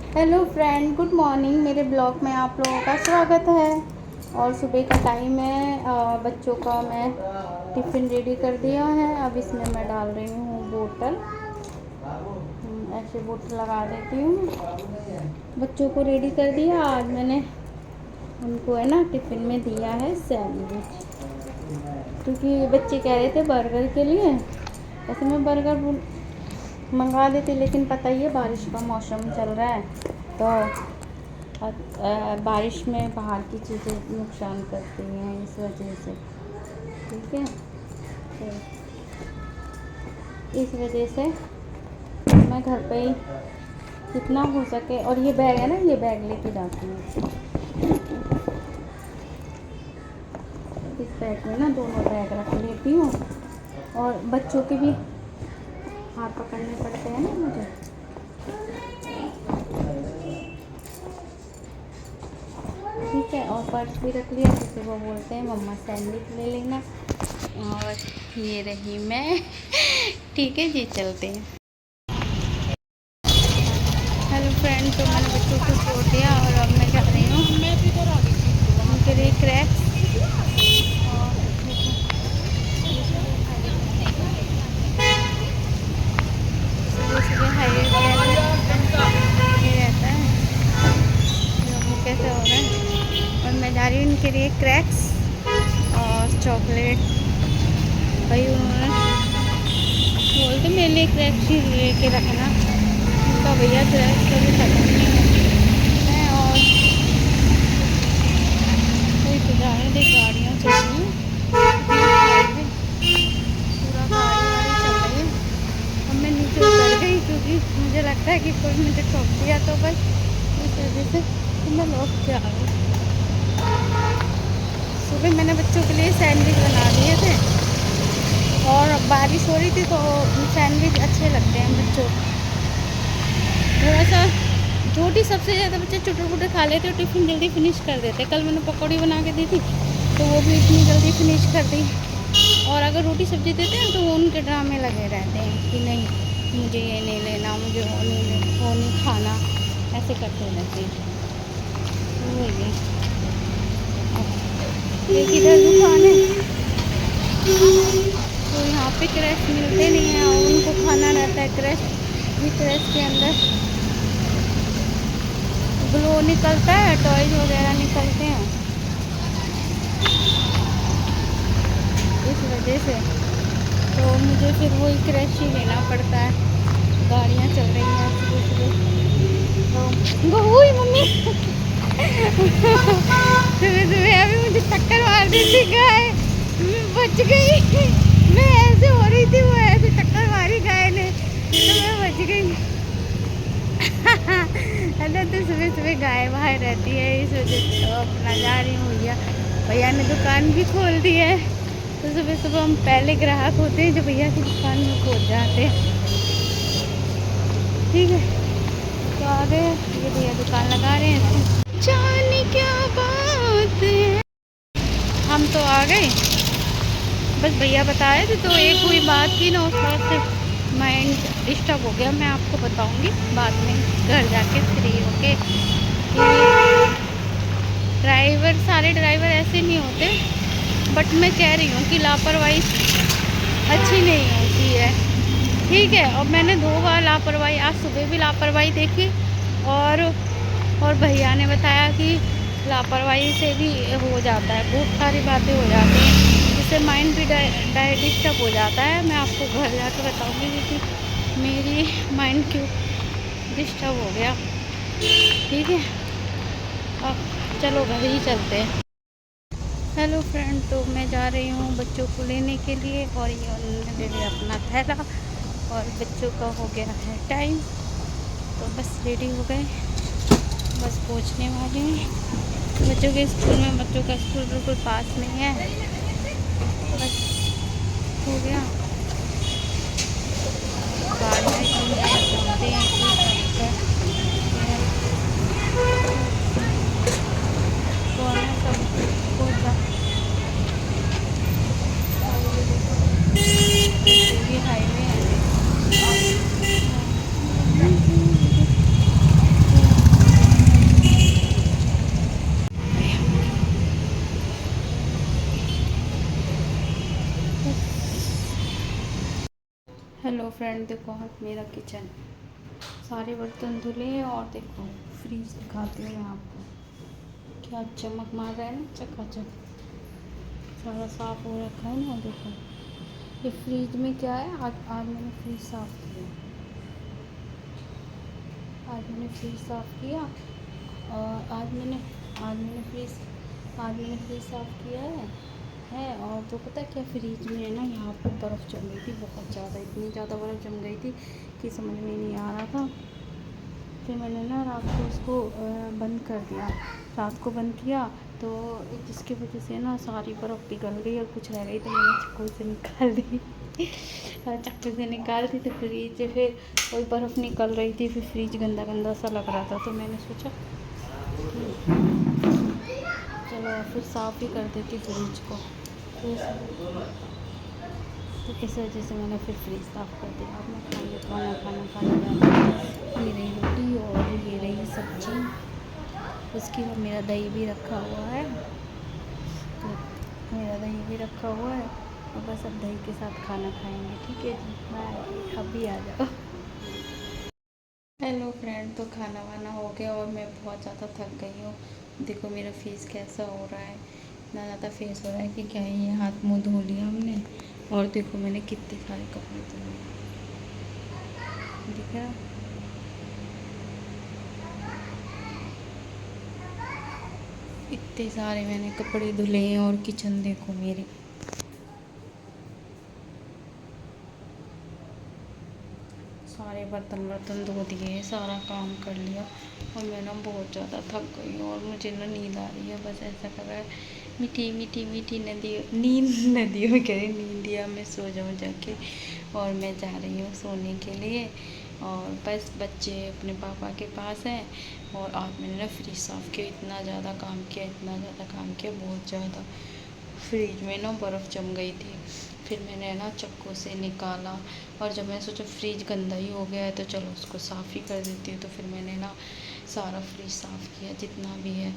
Hello friend, good morning. मेरे blog में आप लोगों का स्वागत है। और सुबह का टाइम है। बच्चों का मैं टिफ़िन रेडी कर दिया है। अब इसमें मैं डाल रही हूँ बोतल। ऐसे बोतल लगा देती हूँ। बच्चों को रेडी कर दिया। आज मैंने उनको है ना टिफ़िन में दिया है सैंडविच, क्योंकि बच्चे कह रहे थे बर्गर के लिए। वैसे मैं बर्गर मंगा देती, लेकिन पता ही है बारिश का मौसम चल रहा है, तो बारिश में बाहर की चीज़ें नुकसान करती हैं, इस वजह से। ठीक है, तो इस वजह से मैं घर पे ही जितना हो सके। और ये बैग है ना, ये बैग लेके जाती हूँ। इस बैग में ना दोनों बैग रख लेती हूँ, और बच्चों के भी हाथ पकड़ने पड़ते हैं ना मुझे। ठीक है, और पर्स भी रख लिया, क्योंकि वो बोलते हैं मम्मा सैंडविच ले लेना। और ये रही मैं। ठीक है जी, चलते हैं। हेलो फ्रेंड, तो मैंने बच्चों को छोड़ दिया और अब मैं जा रही हूँ उनके लिए क्रैक्स। और सुबह सुबह हाईवे ये रहता है, लोगों कैसे हो रहा है। और मैं जा रही हूँ उनके लिए क्रैक्स और चॉकलेट। भाई उन्होंने बोलते मेरे लिए क्रैक्स ही लेके रखना। उनका भैया क्रैक्स कभी खत्म नहीं है। और कोई तो जा रहे थे, गाड़ियाँ चल रही हैं पूरा, गाड़ी वाड़ी चल रही है। अब मैं नीचे उतर गई, क्योंकि मुझे लगता है कि कोई मुझे ठोक दिया, तो बस इस वजह से तो मैं लौट के आ गई। सुबह मैंने बच्चों के लिए सैंडविच बना दिए थे, और बारिश हो रही थी तो सैंडविच अच्छे लगते हैं बच्चों को। थोड़ा सा रोटी सबसे ज़्यादा बच्चे चुटर पुटर खा लेते और टिफ़िन जल्दी फिनिश कर देते। कल मैंने पकौड़ी बना के दी थी, तो वो भी इतनी जल्दी फिनिश कर दी। और अगर रोटी सब्ज़ी देते हैं तो वो उनके ड्रामे लगे रहते हैं कि नहीं मुझे ये नहीं लेना, मुझे वो नहीं खाना, ऐसे करते रहते हैं। वही एक इधर दुकान है, तो यहाँ पे क्रैश मिलते नहीं हैं, और उनको खाना रहता है क्रैश। भी क्रैश के अंदर ग्लो निकलता है, टॉयज वगैरह निकलते हैं, इस वजह से तो मुझे फिर वही क्रैश ही लेना पड़ता है। गाड़ियाँ चल रही हैं सुबह सुबह, तो हुई मम्मी। सुबह सुबह अभी मुझे टक्कर मार दी थी गाय, मैं बच गई। मैं ऐसे हो रही थी, वो ऐसे टक्कर मारी गाय ने, तो मैं बच गई। अरे तो सुबह सुबह गाय बाहर रहती है, इस वजह से तो अपना जा रही हूँ। भैया भैया ने दुकान भी खोल दी है, तो सुबह सुबह हम पहले ग्राहक होते हैं जो भैया की दुकान में पहुँच जाते हैं। ठीक है, तो आ गए, ये भैया दुकान लगा रहे हैं। जाने क्या बात है, हम तो आ गए। बस भैया बताए थे, तो एक कोई बात थी ना, उस बात से माइंड डिस्टर्ब हो गया। मैं आपको बताऊंगी बाद में घर जाके फ्री होके। ड्राइवर, सारे ड्राइवर ऐसे नहीं होते, बट मैं कह रही हूँ कि लापरवाही अच्छी नहीं होती है। ठीक है, और मैंने 2 बार लापरवाही, आज सुबह भी लापरवाही देखी, और भैया ने बताया कि लापरवाही से भी हो जाता है, बहुत सारी बातें हो जाती हैं, जिससे माइंड भी डिस्टर्ब हो जाता है। मैं आपको घर जाकर बताऊंगी कि मेरी माइंड क्यों डिस्टर्ब हो गया। ठीक है, अब चलो घर ही चलते हैं। हेलो फ्रेंड, तो मैं जा रही हूँ बच्चों को लेने के लिए, और ये उन्होंने ले लिया अपना थैला, और बच्चों का हो गया है टाइम, तो बस रेडी हो गए, बस पहुँचने वाले हैं बच्चों के स्कूल में। बच्चों का स्कूल बिल्कुल पास में है, बस हो गया। गाड़ियाँ चलते हैं कौन है सब कुछ ये हाईवे है। फ्रेंड देखो आज मेरा किचन, सारे बर्तन धुले हैं और देखो फ्रीज दिखाती हूँ मैं आपको, क्या चमक मार रहा है ना, चकाचक सारा साफ हो रखा है ना। देखो ये फ्रीज में क्या है, आज मैंने फ्रीज साफ़ किया, आज मैंने फ्रीज साफ़ किया और आज मैंने फ्रीज साफ़ किया है। और तो पता है क्या, फ्रीज में है ना यहाँ पर बर्फ़ जम गई थी बहुत ज़्यादा, इतनी ज़्यादा बर्फ़ जम गई थी कि समझ में नहीं आ रहा था। फिर मैंने ना रात को उसको बंद कर दिया, रात को बंद किया तो जिसकी वजह से ना सारी बर्फ़ पिघल गई और कुछ रह गई तो मैंने चाकू से निकाल दी चाकू से निकाल दी तो फ्रीज से फिर कोई बर्फ़ निकल रही थी, फिर फ्रीज गंदा गंदा सा लग रहा था तो मैंने सोचा चलो फिर साफ़ ही कर देती फ्रिज को। तो इस वजह से मैंने फिर फ्रिज साफ़ कर दिया। अब मैं खाना खाने जाती, ये रही रोटी और ये रही सब्जी, उसके बाद मेरा दही भी रखा हुआ है, तो मेरा दही भी रखा हुआ है और बस अब दही के साथ खाना खाएंगे। ठीक है जी, बाय, अभी आ जाओ। हेलो फ्रेंड, तो खाना वाना हो गया और मैं बहुत ज़्यादा थक गई हूँ। देखो मेरा फेस कैसा हो रहा है, इतना ज़्यादा फेस हो रहा है कि क्या ही है, हाथ मुँह धो लिया हमने और देखो मैंने कितने सारे कपड़े धोए, दिख रहा, इतने सारे मैंने कपड़े धुले हैं और किचन देखो मेरी, सारे बर्तन धो दिए, सारा काम कर लिया और मैं ना बहुत ज़्यादा थक गई हूँ और मुझे ना नींद आ रही है। बस ऐसा कर रहा है मीठी मीठी मीठी नदियों में कह रही नींदिया में सो जाऊँ जाके, और मैं जा रही हूँ सोने के लिए। और बस बच्चे अपने पापा के पास हैं और आज मैंने ना फ्रिज साफ़ किया, इतना ज़्यादा काम किया, बहुत ज़्यादा। फ्रिज में ना बर्फ़ जम गई थी, फिर मैंने ना चक्कू से निकाला और जब मैं सोचा फ्रिज गंदा ही हो गया है तो चलो उसको साफ़ ही कर देती हूँ, तो फिर मैंने ना सारा फ्रिज साफ़ किया जितना भी है,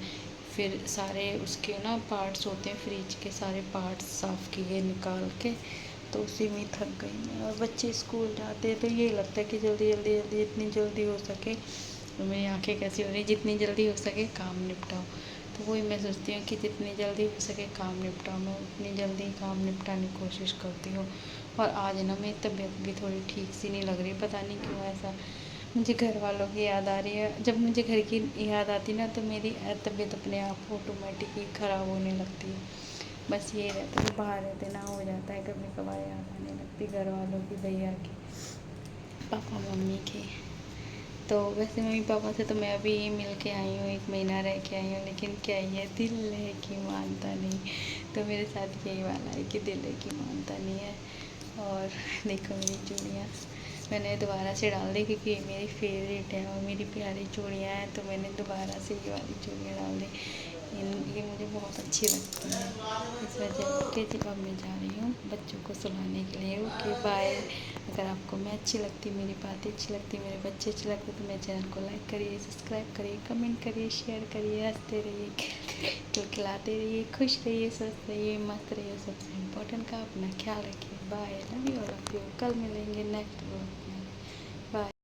फिर सारे उसके ना पार्ट्स होते हैं फ्रिज के, सारे पार्ट्स साफ़ किए निकाल के, तो उसी में थक गई मैं। और बच्चे स्कूल जाते हैं तो ये लगता है कि जल्दी जल्दी जल्दी जितनी जल्दी हो सके, तो मेरी आँखें कैसी हो रही, जितनी जल्दी हो सके काम निपटाओ, तो वही मैं सोचती हूँ कि जितनी जल्दी हो सके काम निपटाओ, मैं उतनी जल्दी काम निपटाने की कोशिश करती हूँ। और आज ना मेरी तबीयत भी थोड़ी ठीक सी नहीं लग रही, पता नहीं क्यों ऐसा, मुझे घर वालों की याद आ रही है, जब मुझे घर की याद आती ना तो मेरी तबीयत अपने आप ऑटोमेटिक ही ख़राब होने लगती है। बस ये रहता है, बाहर रहते ना हो जाता है, कभी कभार याद आने लगती घर वालों की, भैया की, पापा मम्मी की। तो वैसे मम्मी पापा से तो मैं अभी मिल के आई हूँ, 1 महीना रह के आई हूँ, लेकिन क्या ही है, दिल है कि मानता नहीं, तो मेरे साथ यही वाला है कि दिल है कि मानता नहीं है। और देखो मेरी चूड़ियाँ मैंने दोबारा से डाल दी क्योंकि ये मेरी फेवरेट है और मेरी प्यारी चूड़ियाँ हैं, तो मैंने दोबारा से ये वाली चूड़ियाँ डाल दी, ये मुझे बहुत अच्छी लगती है इस वजह के। जब अब मैं जा रही हूँ बच्चों को सुलाने के लिए, ओके बाय। अगर आपको मैं अच्छी लगती, मेरी बातें अच्छी लगती, मेरे बच्चे अच्छे लगते तो मेरे चैनल को लाइक करिए, सब्सक्राइब करिए, कमेंट करिए, शेयर करिए, हंसते रहिए, खिलाते रहिए, खुश रहिए, स्वस्थ रहिए, मस्त रहिए, सबसे इम्पोर्टेंट का अपना ख्याल रखिए। बाय, लव यू, कल मिलेंगे नेक्स्ट व्लॉग में। बाय।